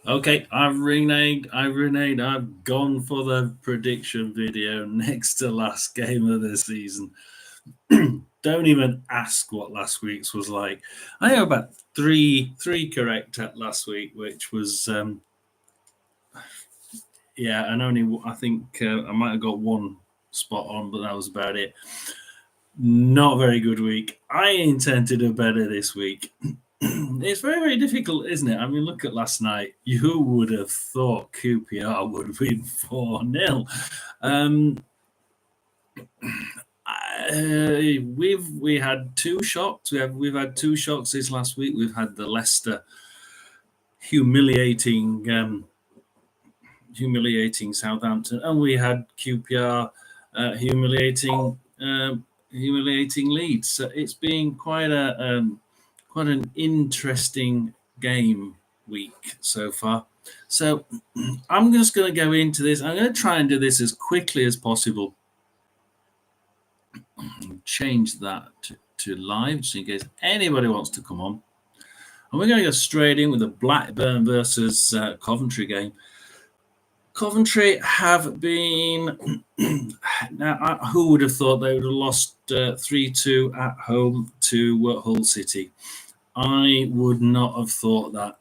Okay, I've reneged. I've reneged. I've gone for the prediction video next to last game of the season. Don't even ask what last week's was like. I have about three correct at last week, which was yeah, and only I think I might have got one spot on, but that was about it. Not very good week. I intend to do better this week. It's very difficult, isn't it? I mean, look at last night. You would have thought QPR would win 4-0. Um, we had two shocks. We've had two shocks this last week. We've had the Leicester humiliating humiliating Southampton, and we had QPR humiliating Leeds. So it's been quite an interesting game week so far. So I'm just going to go into this. I'm going to try and do this as quickly as possible. Change that to live, just in case anybody wants to come on. And we're going to go straight in with the Blackburn versus Coventry game. Coventry have been. Now, who would have thought they would have lost 3-2 at home to Hull City? I would not have thought that.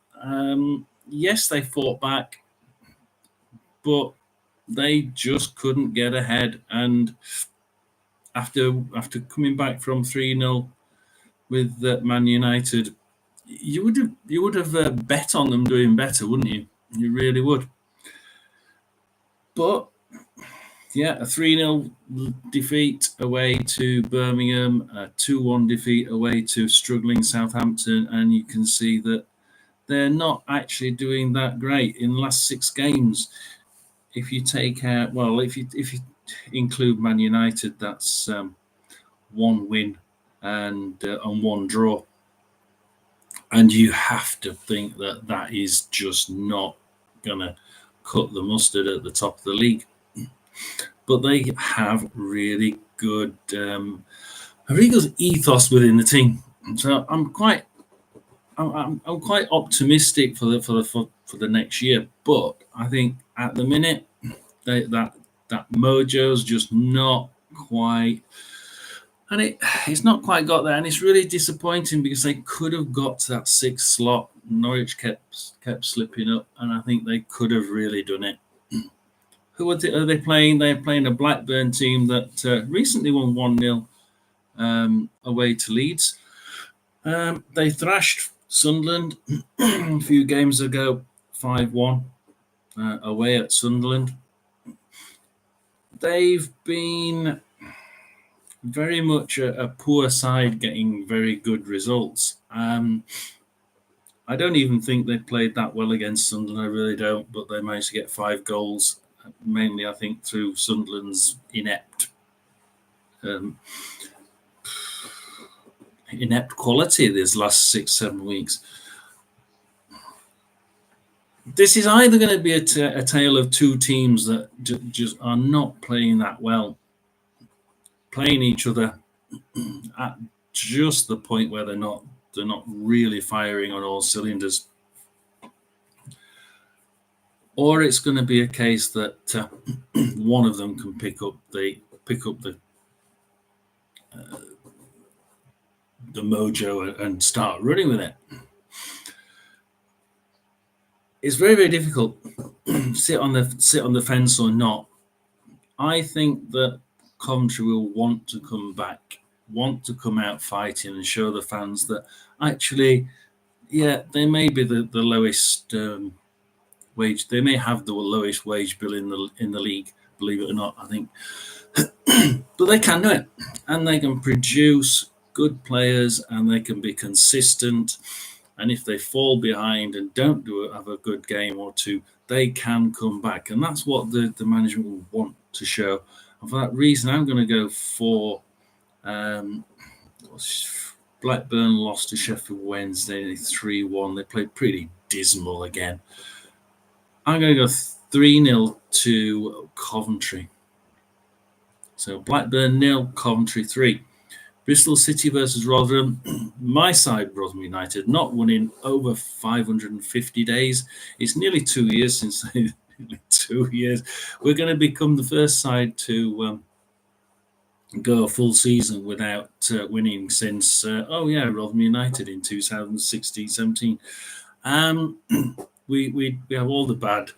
Yes, they fought back, but they just couldn't get ahead. And after coming back from 3-0 with Man United, you would have bet on them doing better, wouldn't you? You really would. But yeah, a 3-0 defeat away to Birmingham, a 2-1 defeat away to struggling Southampton, and you can see that they're not actually doing that great in the last 6 games. If you take out, well, if you include Man United, that's one win and one draw, and you have to think that that is just not gonna cut the mustard at the top of the league. But they have a really good ethos within the team. So I'm quite optimistic for the next year. But I think at the minute that mojo's just not quite, and it's not quite got there, and it's really disappointing because they could have got to that sixth slot. Norwich kept slipping up, and I think they could have really done it. Who are they playing? They're playing a Blackburn team that recently won 1-0 away to Leeds. They thrashed Sunderland a few games ago, 5-1 away at Sunderland. They've been very much a poor side getting very good results. I don't even think they played that well against Sunderland. I really don't, but they managed to get 5 goals, mainly I think through Sunderland's inept quality these last 6-7 weeks. This is either going to be a tale of two teams that just are not playing that well, playing each other at just the point where they're not really firing on all cylinders, or it's going to be a case that one of them can pick up the mojo and start running with it. It's very difficult. sit on the fence or not. I think that Coventry will want to come back, want to come out fighting and show the fans that actually, yeah, they may be the lowest wage. They may have the lowest wage bill in the league. Believe it or not, I think, but they can do it, and they can produce good players, and they can be consistent. And if they fall behind and don't have a good game or two, they can come back, and that's what the management will want to show. And for that reason, I'm going to go for Blackburn lost to Sheffield Wednesday 3-1. They played pretty dismal again. I'm going to go 3-0 to Coventry. So Blackburn 0, Coventry 3. Bristol City versus Rotherham. My side, Rotherham United, not won in over 550 days. It's nearly 2 years since 2 years. We're going to become the first side to go a full season without winning since, Rotherham United in 2016-17. We have all the bad.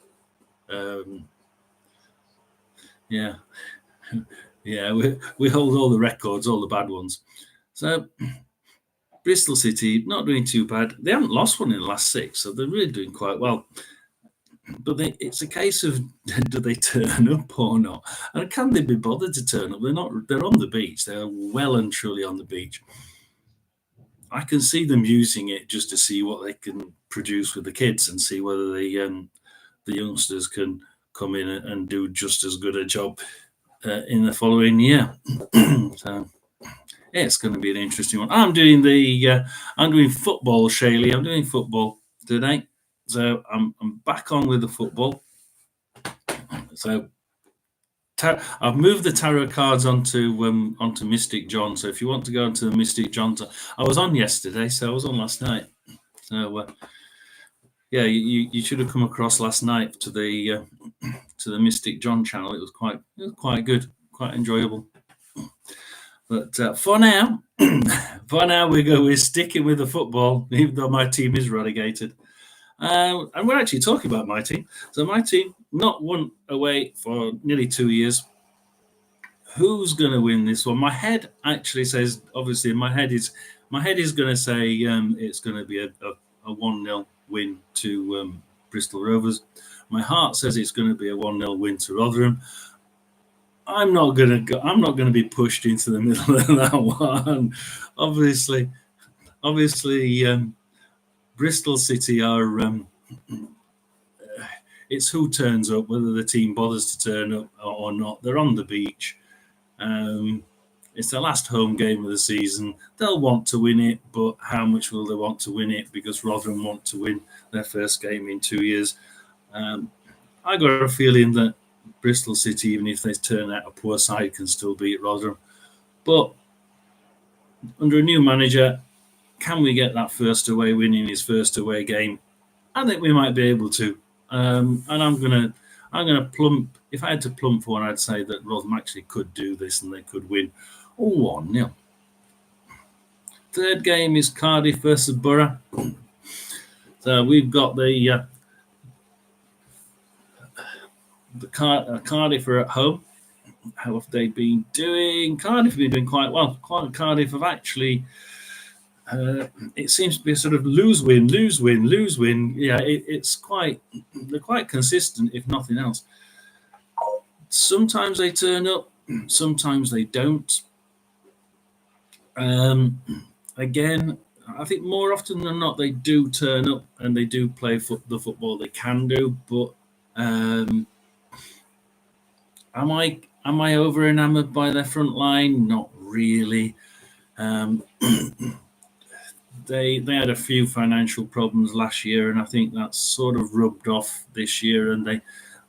We hold all the records, all the bad ones. So Bristol City not doing too bad. They haven't lost one in the last 6, so they're really doing quite well. But it's a case of, do they turn up or not? And can they be bothered to turn up? They're not. They're on the beach. They're well and truly on the beach. I can see them using it just to see what they can produce with the kids and see whether the youngsters can come in and do just as good a job in the following year. So it's going to be an interesting one. I'm doing football, Shaylee. I'm doing football today. So I'm back on with the football. So I've moved the tarot cards onto Mystic John. So if you want to go onto the Mystic John, I was on yesterday, so I was on last night. So you should have come across last night to the Mystic John channel. It was quite good, quite enjoyable. But for now, we're sticking with the football, even though my team is relegated. And we're actually talking about my team. So my team not won away for nearly 2 years. Who's going to win this one? My head actually says, obviously, my head is going to say it's going to be a 1-0 win to Bristol Rovers. My heart says it's going to be a 1-0 win to Rotherham. I'm not going to be pushed into the middle of that one. Obviously, Bristol City are. It's who turns up, whether the team bothers to turn up or not. They're on the beach. It's the last home game of the season. They'll want to win it, but how much will they want to win it? Because Rotherham want to win their first game in 2 years. I got a feeling that Bristol City, even if they turn out a poor side, can still beat Rotherham. But under a new manager, can we get that first away win in his first away game? I think we might be able to. And I'm gonna plump. If I had to plump for one, I'd say that Rotherham actually could do this and they could win 1-0. Third game is Cardiff versus Borough. So we've got the Cardiff are at home. How have they been doing? Cardiff have been doing quite well. Cardiff have actually. It seems to be a sort of lose win. Yeah, they're quite consistent, if nothing else. Sometimes they turn up, sometimes they don't. Again, I think more often than not they do turn up and they do play the football they can do. But am I over enamoured by their front line? Not really. They had a few financial problems last year, and I think that's sort of rubbed off this year. And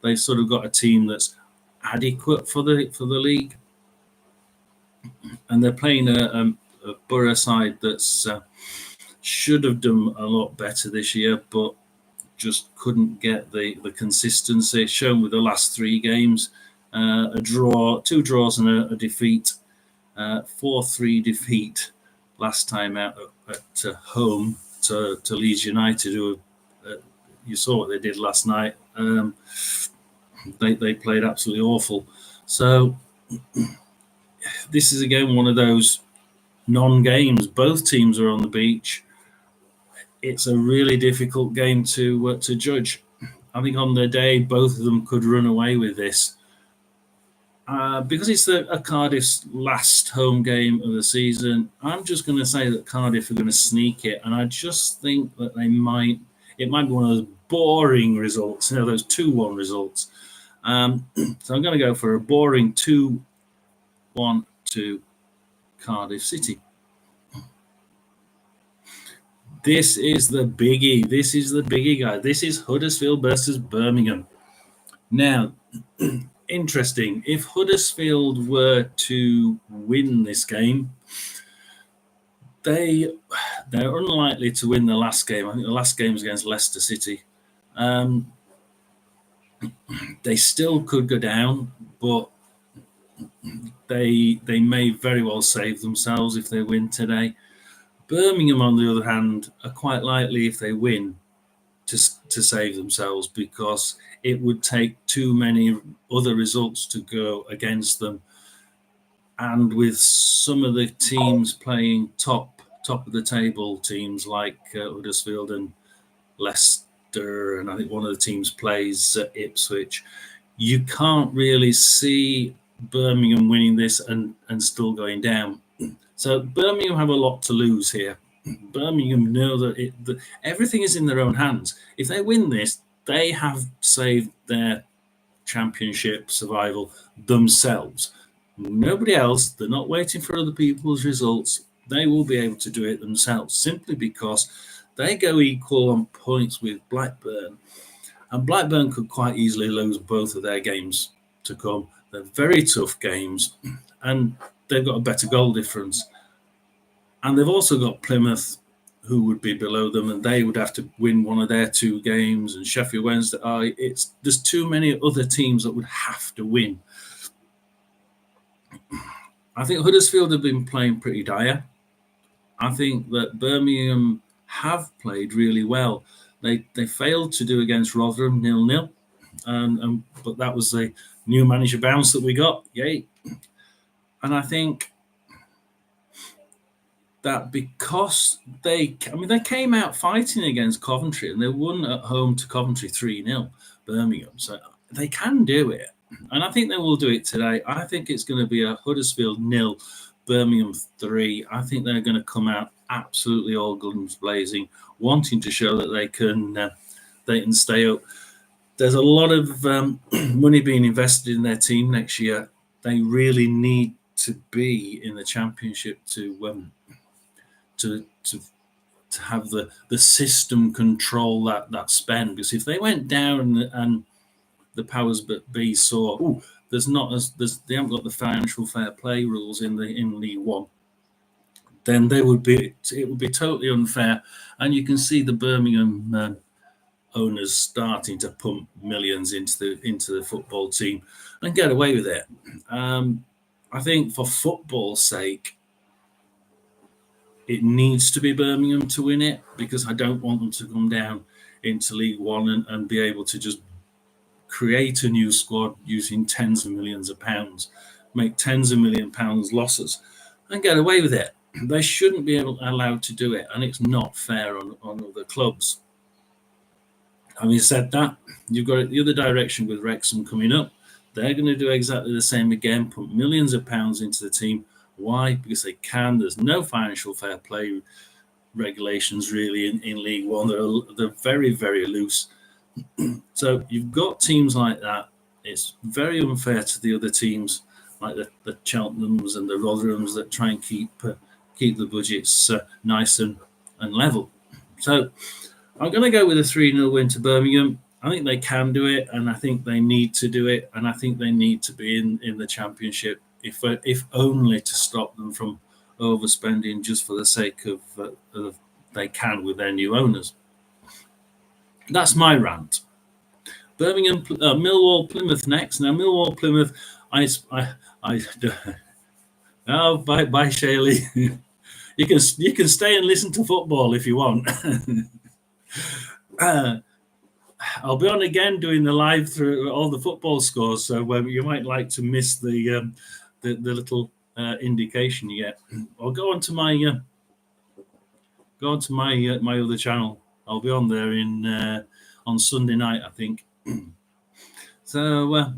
they've sort of got a team that's adequate for the league, and they're playing a Borough side that's should have done a lot better this year, but just couldn't get the consistency shown with the last 3 games. A draw, 2 draws and a defeat, 4-3 defeat last time out at home to Leeds United, who you saw what they did last night. They played absolutely awful. So this is again one of those non-games. Both teams are on the beach. It's a really difficult game to judge. I think on their day, both of them could run away with this. Because it's a Cardiff's last home game of the season, I'm just going to say that Cardiff are going to sneak it, and I just think that it might be one of those boring results, those 2-1 results. So I'm going to go for a boring 2-1 to Cardiff City. This is the biggie. Guys. This is Huddersfield versus Birmingham. Now, interesting. If Huddersfield were to win this game, they're unlikely to win the last game. I think the last game was against Leicester City. They still could go down, but they may very well save themselves if they win today. Birmingham, on the other hand, are quite likely, if they win, to save themselves, because it would take too many other results to go against them. And with some of the teams playing top of the table teams like Huddersfield and Leicester, and I think one of the teams plays Ipswich, you can't really see Birmingham winning this and still going down. So Birmingham have a lot to lose here. Birmingham know that everything is in their own hands. If they win this, they have saved their championship survival themselves. Nobody else. They're not waiting for other people's results. They will be able to do it themselves, simply because they go equal on points with Blackburn. And Blackburn could quite easily lose both of their games to come. They're very tough games, and they've got a better goal difference. And they've also got Plymouth, who would be below them, and they would have to win one of their two games. And Sheffield Wednesday, there's too many other teams that would have to win. I think Huddersfield have been playing pretty dire. I think that Birmingham have played really well. They failed to do against Rotherham 0-0, but that was the new manager bounce that we got. Yay! And I think that because they came out fighting against Coventry, and they won at home to Coventry 3-0, Birmingham. So they can do it. And I think they will do it today. I think it's going to be a Huddersfield 0, Birmingham 3. I think they're going to come out absolutely all guns blazing, wanting to show that they can stay up. There's a lot of money being invested in their team next year. They really need to be in the Championship to have the system control that spend. Because if they went down and the powers that be saw, they haven't got the financial fair play rules in League One, then it would be totally unfair. And you can see the Birmingham owners starting to pump millions into the football team and get away with it. I think for football's sake, it needs to be Birmingham to win it, because I don't want them to come down into League One and be able to just create a new squad using tens of millions of pounds, make tens of million pounds losses, and get away with it. They shouldn't be allowed to do it, and it's not fair on other clubs. Having said that, you've got it the other direction with Wrexham coming up. They're going to do exactly the same again, put millions of pounds into the team. Why? Because they can. There's no financial fair play regulations really in League One. They're very, very loose. So you've got teams like that. It's very unfair to the other teams, like the Cheltenhams and the Rotherhams, that try and keep the budgets nice and level. So I'm going to go with a 3-0 win to Birmingham. I think they can do it, and I think they need to do it, and I think they need to be in the Championship, if only to stop them from overspending just for the sake of they can with their new owners. That's my rant. Birmingham, Millwall, Plymouth next. Now Millwall, Plymouth. Oh, bye, Shaley. You can stay and listen to football if you want. I'll be on again doing the live through all the football scores, so you might like to miss the little indication you get. Or go on to my my other channel. I'll be on there on Sunday night, I think. So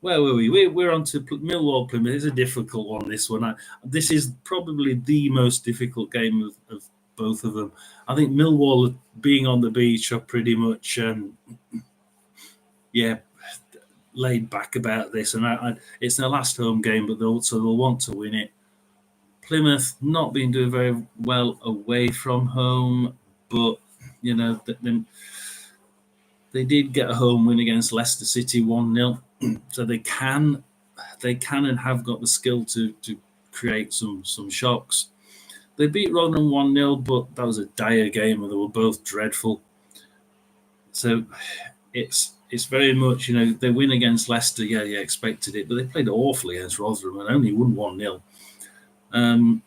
where were we? We're on to Millwall Plymouth. It's a difficult one, this one. This is probably the most difficult game of both of them. I think Millwall, being on the beach, are pretty much laid back about this, and it's their last home game, but they'll want to win it. Plymouth not been doing very well away from home, but they did get a home win against Leicester City 1-0, so they can and have got the skill to create some shocks. They beat Rotherham 1-0, but that was a dire game and they were both dreadful. So it's very much, they win against Leicester. Yeah, expected it, but they played awfully against Rotherham and only won 1-0.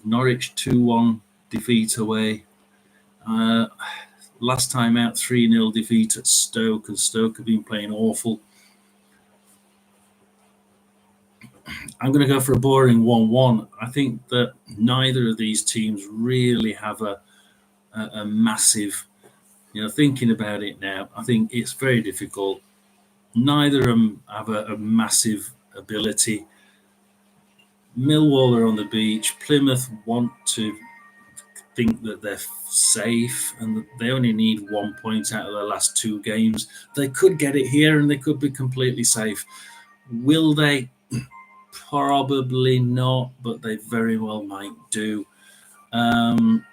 Norwich 2-1 defeat away. Last time out, 3-0 defeat at Stoke, and Stoke have been playing awful. I'm going to go for a boring 1-1. I think that neither of these teams really have a massive, thinking about it now, I think it's very difficult. Neither of them have a massive ability. Millwall are on the beach. Plymouth want to think that they're safe and they only need 1 point out of their last 2 games. They could get it here and they could be completely safe. Will they? Probably not, but they very well might do. I'm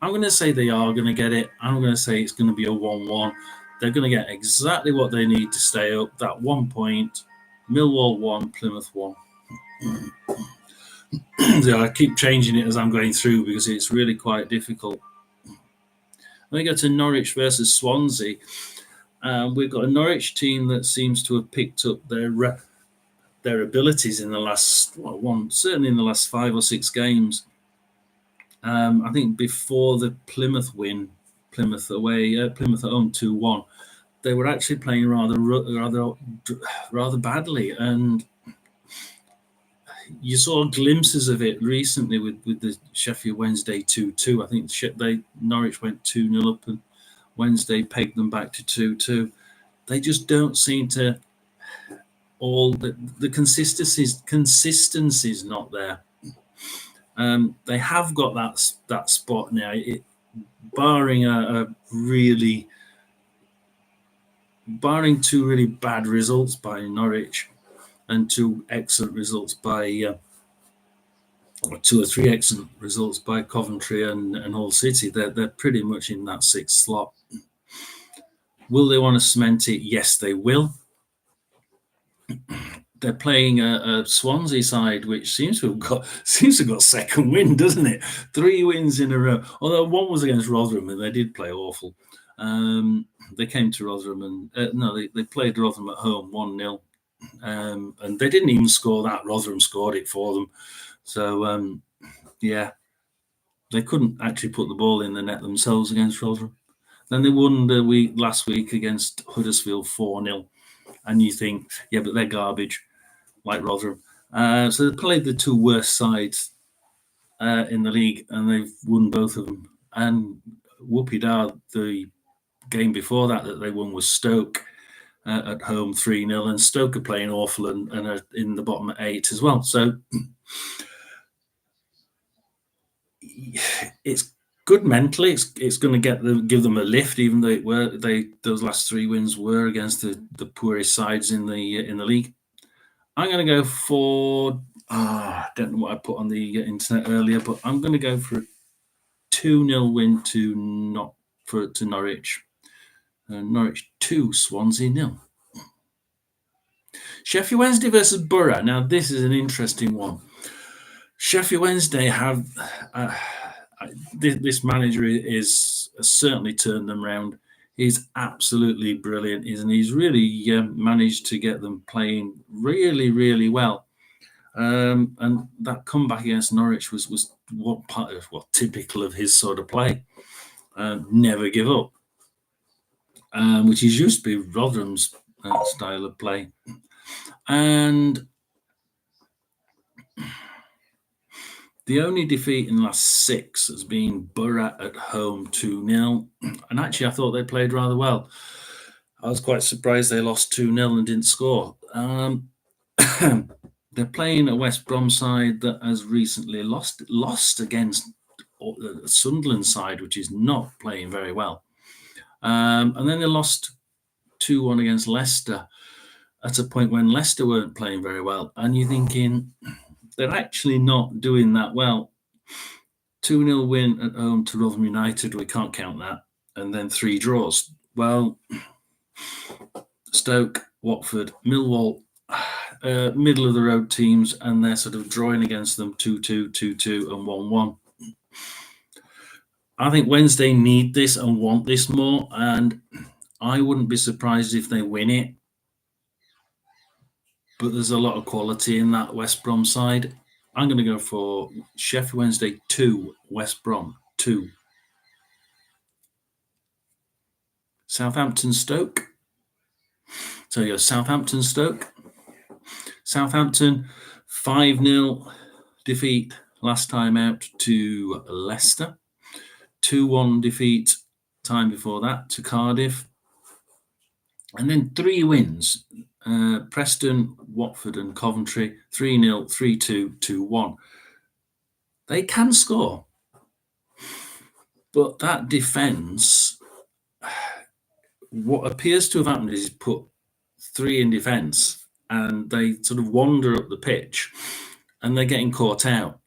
going to say they are going to get it. I'm going to say it's going to be a 1-1. They're going to get exactly what they need to stay up. That 1 point. Millwall 1, Plymouth 1. I keep changing it as I'm going through because it's really quite difficult. When we go to Norwich versus Swansea, we've got a Norwich team that seems to have picked up their abilities in the last certainly in the last 5 or 6 games. I think before the Plymouth win, Plymouth away, Plymouth at home 2-1, they were actually playing rather badly, and you saw glimpses of it recently with the Sheffield Wednesday 2-2. I think Norwich went 2-0 up, and Wednesday pegged them back to 2-2. They just don't seem to. All the consistency's not there. They have got that spot now. Barring 2 really bad results by Norwich and 2 excellent results by, or 2 or 3 excellent results by Coventry and Hull City, they're pretty much in that 6th slot. Will they want to cement it? Yes, they will. They're playing a Swansea side which seems to have got second win, doesn't it? 3 wins in a row. Although one was against Rotherham and they did play awful. They came to Rotherham and they played Rotherham at home 1-0, and they didn't even score that. Rotherham scored it for them. So they couldn't actually put the ball in the net themselves against Rotherham. Then they won last week against Huddersfield 4-0. And you think, yeah, but they're garbage, like Rotherham. So they played the 2 worst sides in the league, and they've won both of them. And whoopie-da, the game before that they won was Stoke at home 3-0, and Stoke are playing awful and are in the bottom 8 as well. So it's good mentally. It's going to give them a lift, even though those last 3 wins were against the poorest sides in the league. I'm going to go for I don't know what I put on the internet earlier, but I'm going to go for a 2-0 win to Norwich. Norwich 2, Swansea 0. Sheffield Wednesday versus Borough. Now this is an interesting one. Sheffield Wednesday have. This manager has certainly turned them around. He's absolutely brilliant, and he's really managed to get them playing really, really well. And that comeback against Norwich was typical of his sort of play. Never give up, which is used to be Rotherham's style of play. And the only defeat in the last 6 has been Borough at home 2-0. And actually, I thought they played rather well. I was quite surprised they lost 2-0 and didn't score. They're playing a West Brom side that has recently lost against the Sunderland side, which is not playing very well. And then they lost 2-1 against Leicester at a point when Leicester weren't playing very well. And you're thinking, they're actually not doing that well. 2-0 win at home to Rotherham United, we can't count that. And then 3 draws. Well, Stoke, Watford, Millwall, middle of the road teams, and they're sort of drawing against them 2-2, 2-2, and 1-1. I think Wednesday need this and want this more, and I wouldn't be surprised if they win it. But there's a lot of quality in that West Brom side. I'm going to go for Sheffield Wednesday 2, West Brom 2. Southampton Stoke. So you go Southampton Stoke. Southampton 5-0 defeat last time out to Leicester. 2-1 defeat time before that to Cardiff. And then 3 wins. Preston, Watford and Coventry. 3-0, 3-2, 2-1. They can score. But that defence, what appears to have happened is put 3 in defence and they sort of wander up the pitch and they're getting caught out.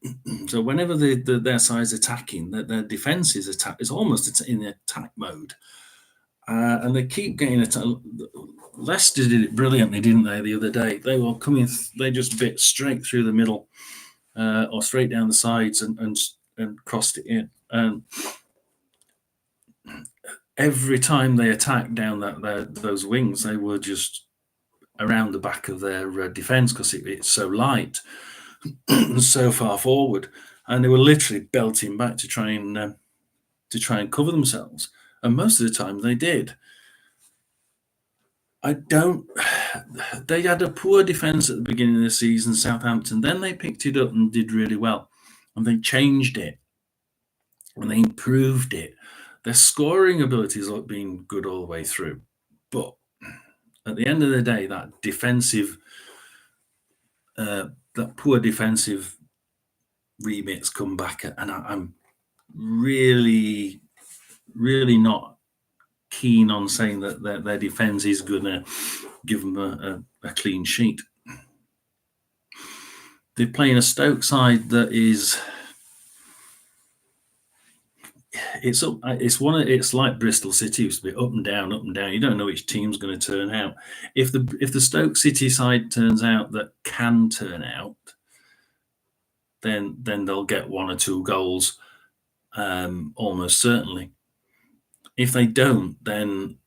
So whenever their side's attacking, their defence is it's almost in attack mode. And they keep getting attacked. Leicester did it brilliantly, didn't they, the other day? They were coming, they just bit straight through the middle or straight down the sides and crossed it in. And every time they attacked down those wings, they were just around the back of their defence because it's so light and so far forward, and they were literally belting back to try and cover themselves. And most of the time they did. They had a poor defence at the beginning of the season, Southampton. Then they picked it up and did really well, and they changed it and they improved it. Their scoring abilities have been good all the way through, but at the end of the day, that poor defensive remit's come back, and I'm really, really not keen on saying that their defence is going to give them a clean sheet. They're playing a Stoke side that is. It's like Bristol City used to be, up and down, up and down. You don't know which team's going to turn out. If the Stoke City side turns out that can turn out, then they'll get 1 or 2 goals, almost certainly. If they don't, then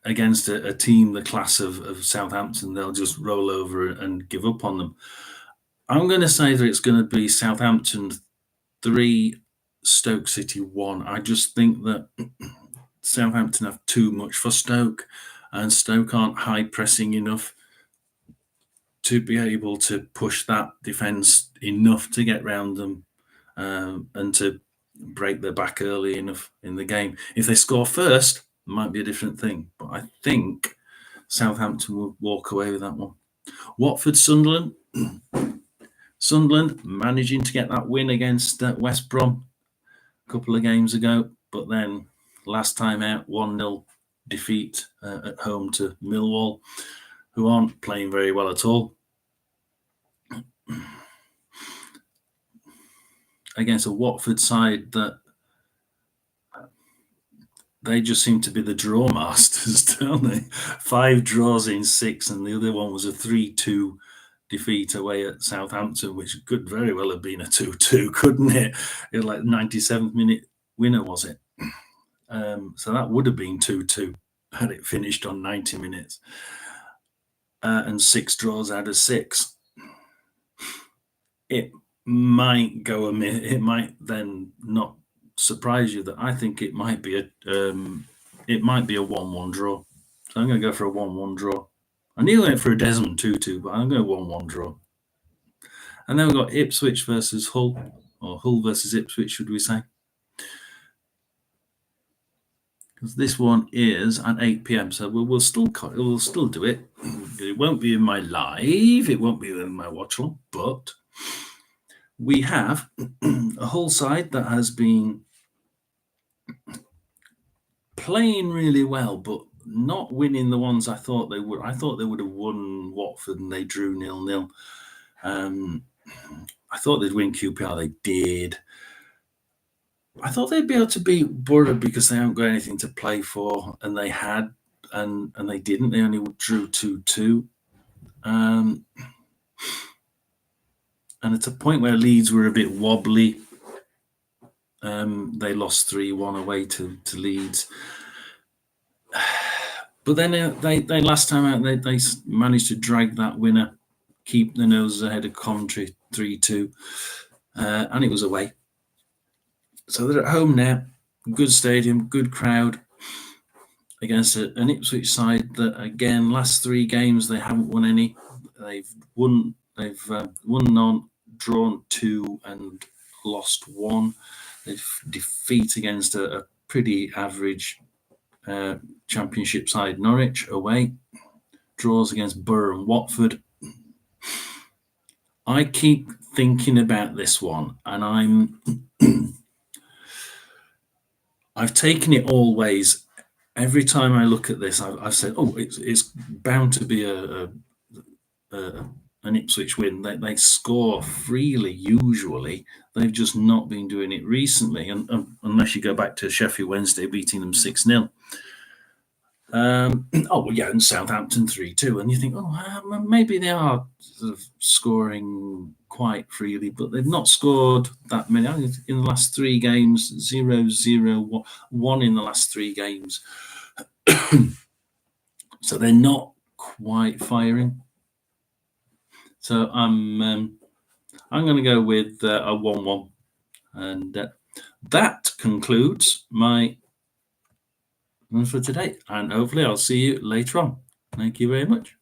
against a team the class of Southampton, they'll just roll over and give up on them. I'm going to say that it's going to be Southampton 3, Stoke City 1. I just think that Southampton have too much for Stoke, and Stoke aren't high pressing enough to be able to push that defence enough to get round them and to break their back early enough in the game. If they score first, it might be a different thing, but I think Southampton will walk away with that one. Watford, Sunderland. Sunderland managing to get that win against West Brom a couple of games ago, but then last time out, 1-0 defeat at home to Millwall, who aren't playing very well at all. Against a Watford side that they just seem to be the draw masters, don't they? 5 draws in 6, and the other one was a 3-2 defeat away at Southampton, which could very well have been a 2-2, couldn't it? It was like 97th minute winner, was it? So that would have been 2-2 had it finished on 90 minutes. And 6 draws out of 6. It might go it might then not surprise you that I think it might be a 1-1 draw. So I'm going to go for a 1-1 draw. I nearly went for a Desmond 2-2, but I'm going to 1-1 draw. And then we've got Ipswich versus Hull, or Hull versus Ipswich, should we say? Because this one is at 8 p.m, so we'll still do it. It won't be in my live, it won't be in my watch along, but we have a Hull side that has been playing really well, but not winning the ones I thought they would. I thought they would have won Watford and they drew 0-0. I thought they'd win QPR. They did. I thought they'd be able to beat Borough because they haven't got anything to play for, and they had, and they didn't. They only drew 2-2. And at a point where Leeds were a bit wobbly, they lost 3-1 away to Leeds. But then they last time out they managed to drag that winner, keep the noses ahead of Coventry 3-2, and it was away. So they're at home now, good stadium, good crowd against an Ipswich side that again last 3 games they haven't won any. They've won none, drawn 2, and lost 1. They've defeat against a pretty average Championship side Norwich away, draws against Borough and Watford. I keep thinking about this one, and I've taken it all ways. Every time I look at this, I've said, "Oh, it's bound to be an Ipswich win." They score freely usually. They've just not been doing it recently, and unless you go back to Sheffield Wednesday beating them 6-0. And Southampton 3-2, and you think, maybe they are sort of scoring quite freely, but they've not scored that many. I think in the last 3 games, 0-0, 1 in the last 3 games. So they're not quite firing. So I'm going to go with a 1-1, and that concludes my for today, and hopefully I'll see you later on. Thank you very much.